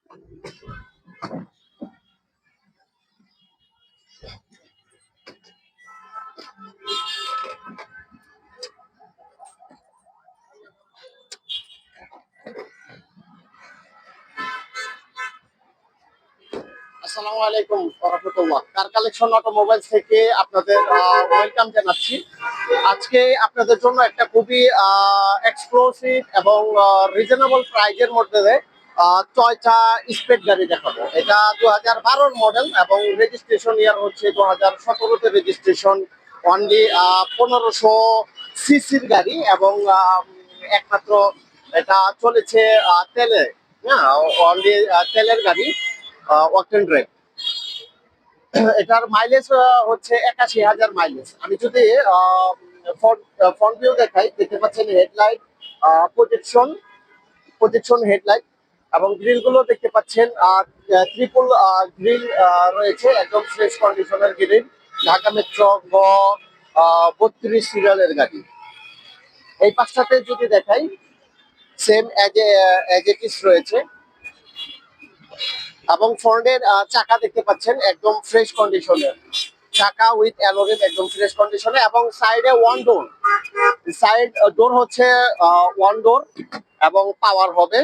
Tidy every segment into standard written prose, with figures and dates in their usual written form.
আসসালামু আলাইকুম ওয়া রাহমাতুল্লাহ। কার কালেকশন অটোমোবাইলস থেকে আপনাদের ওয়েলকাম জানাচ্ছি। আজকে আপনাদের জন্য একটা খুবই এক্সক্লুসিভ এবং রিজনেবল প্রাইজের মধ্যে টয়োটা স্পেড গাড়ি দেখাবো। এটা 2012 মডেল এবং রেজিস্ট্রেশন ইয়ার হচ্ছে 2017-তে রেজিস্ট্রেশন। অনলি 1500 সিসির গাড়ি এবং একমাত্র এটা চলেছে তেলে। হ্যাঁ, অনলি তেলের গাড়ি, ওয়াকটেন ড্রাইভ। এটার মাইলেজ হচ্ছে 81,000 মাইলেজ। আমি যদি ফ্রন্ট ভিউ দেখাই, দেখতে পাচ্ছেন হেডলাইট, প্রজেকশন প্রজেকশন হেডলাইট এবং গ্রিল গুলো দেখতে পাচ্ছেন ট্রিপল গ্রিল রয়েছে, একদম ফ্রেশ কন্ডিশনের গ্রিল। ঢাকা মেট্রো গ 32 সিরিয়ালের গাড়ি। এই পাশটাতে যদি দেখাই, সেম এজ ইট ইজ রয়েছে এবং ফ্রন্টের চাকা দেখতে পাচ্ছেন একদম ফ্রেশ কন্ডিশনের চাকা উইথ অ্যালোরিম, একদম ফ্রেশ কন্ডিশনে। এবং সাইডে ওয়ান ডোর, সাইড ডোর হচ্ছে ওয়ান ডোর এবং পাওয়ার হবে।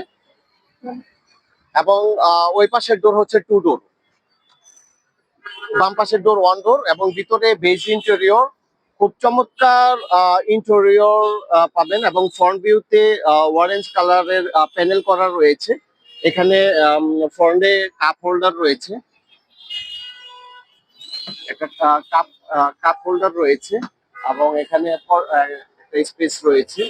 এবং ওই পাশের ডোর হচ্ছে টু ডোর, বাম পাশের ডোর ওয়ান ডোর এবং ভিতরে বেজ ইন্টেরিয়র, খুব চমৎকার ইন্টেরিয়র পাবেন। এবং ফ্রন্ট ভিউতে অরেঞ্জ কালারের প্যানেল করা রয়েছে। এখানে ফ্রন্টে কাপ হোল্ডার রয়েছে, একটা কাপ হোল্ডার রয়েছে এবং এখানে স্পেস রয়েছে।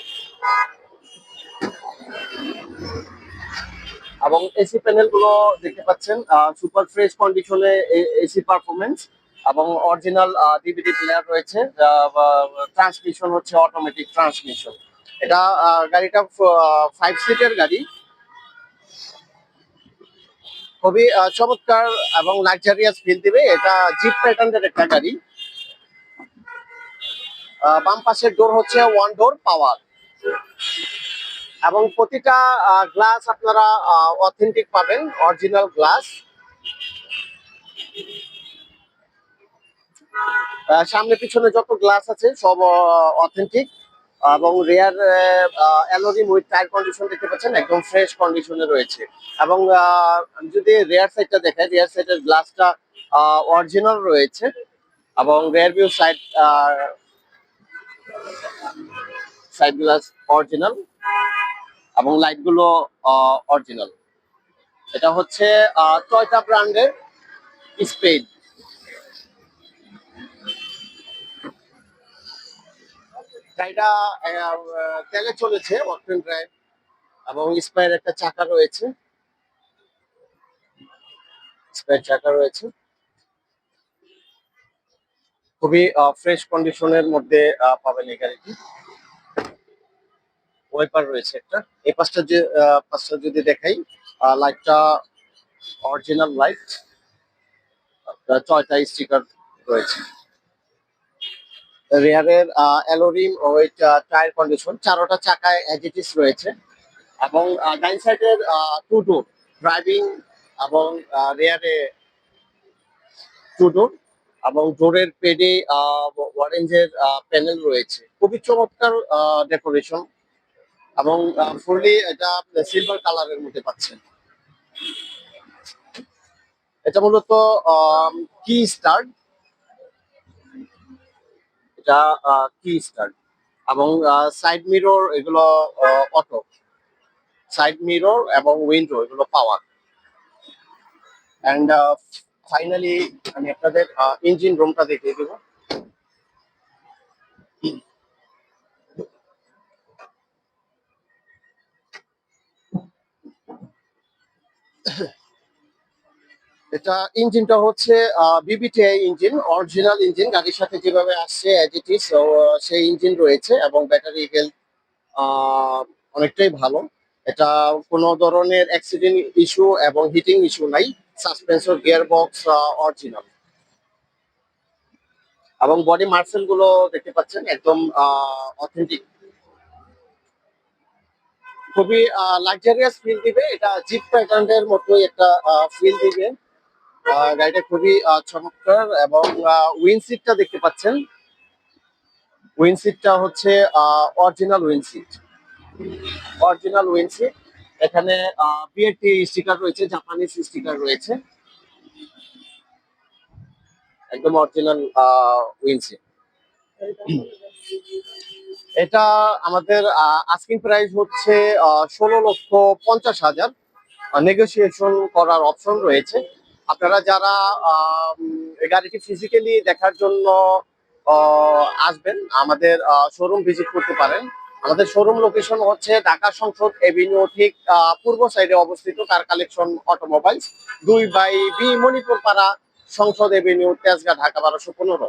এবং এসি প্যানেল গুলো দেখতে পাচ্ছেন সুপার ফ্রেশ কন্ডিশনে, এসি পারফরমেন্স এবং অরিজিনাল ডিভিডি প্লেয়ার রয়েছে। ট্রান্সমিশন হচ্ছে অটোমেটিক ট্রান্সমিশন। এটা গাড়িটা 5 সিটের গাড়ি, খুবই চমৎকার এবং লাক্সারিয়াস ফিল দিবে। এটা জিপ প্যাটার্নের একটা গাড়ি। বাম পাশের ডোর হচ্ছে ওয়ান ডোর পাওয়ার এবং প্রতিটা গ্লাস আপনারা অথেন্টিক পাবেন, অরিজিনাল গ্লাস। সামনে পিছনে যত গ্লাস আছে সব অথেন্টিক এবং রেয়ার অ্যালোরিম উইথ টায়ার কন্ডিশন দেখতে পাচ্ছেন, একদম ফ্রেশ কন্ডিশনে রয়েছে। এবং আমি যদি রেয়ার সাইডটা দেখাই, রেয়ার সাইডের গ্লাসটা অরিজিনাল রয়েছে এবং rare view side side glass original এবং লাইট গুলো অরিজিনাল। এটা হচ্ছে টয়োটা ব্র্যান্ডের স্পেড। গাড়িটা তেলে চলেছে, অকটেন ড্রাইভ এবং স্পায়ার একটা চাকা রয়েছে, স্পায়ার চাকা রয়েছে। খুবই ফ্রেশ কন্ডিশনের মধ্যে পাবেন এই গাড়িটি। ওয়াইপার রয়েছে একটা। এই পাশটা যদি দেখাই, লাইটটা অরিজিনাল লাইট, টয়োটা স্টিকার রয়েছে। রেয়ারের অ্যালোরিম উইথ টায়ার কন্ডিশন, চারোটা চাকায় অ্যাজ ইট ইজ রয়েছে। এবং ডাইন সাইডের টু ডোর ড্রাইভিং এবং রেয়ারে টু ডোর এবং ডোরের পেডে অরেঞ্জের প্যানেল রয়েছে। খুবই চমৎকার ডেকোরেশন এবং ফুললি এটা সিলভার কালারের মধ্যে পাচ্ছেন। এটা মূলত কি স্টার্ট, এটা কি স্টার্ট এবং সাইড মিরর এগুলো অটো, সাইড মিরর এবং উইন্ডো এগুলো পাওয়ার। অ্যান্ড ফাইনালি আমি আপনাদের ইঞ্জিন রুমটা দেখিয়ে দেবো। এটা ইঞ্জিনটা হচ্ছে বিবিটিআই ইঞ্জিন, অরিজিনাল ইঞ্জিন, গাড়ির সাথে যেভাবে আসছে অ্যাজ ইট ইজ সেই ইঞ্জিন রয়েছে এবং ব্যাটারি হেলথ অনেকটাই ভালো। এটা কোনো ধরনের অ্যাক্সিডেন্ট ইস্যু এবং হিটিং ইস্যু নাই। সাসপেন্সর, গিয়ার বক্স অরিজিনাল এবং বডি মার্সেল গুলো দেখতে পাচ্ছেন একদম অথেন্টিক। খুবই লাক্সারিয়াস ফিল দিবে, এটা জিপ প্যাটার্নের মতোই একটা ফিল দিবে। গাড়িটা খুবই চমৎকার এবং উইন্ড সিটটা দেখতে পাচ্ছেন, উইন্ড সিটটা হচ্ছে original wind seat, original wind seat. এখানে বিএটি স্টিকার রয়েছে, জাপানিজ স্টিকার রয়েছে, একদম অরিজিনাল উইন্ড সিট। এটা আমাদের আস্কিং প্রাইস হচ্ছে 16,50,000, নেগোসিয়েশন করার অপশন রয়েছে। আপনারা যারা এই গাড়িটি ফিজিক্যালি দেখার জন্য আসবেন, আমাদের শোরুম ভিজিট করতে পারেন। আমাদের শোরুম লোকেশন হচ্ছে ঢাকা সংসদ এভিনিউ ঠিক পূর্ব সাইডে অবস্থিত car collection automobiles, 2/B Manipur পাড়া, সংসদ এভিনিউ, তেজগাঁ, ঢাকা 1215।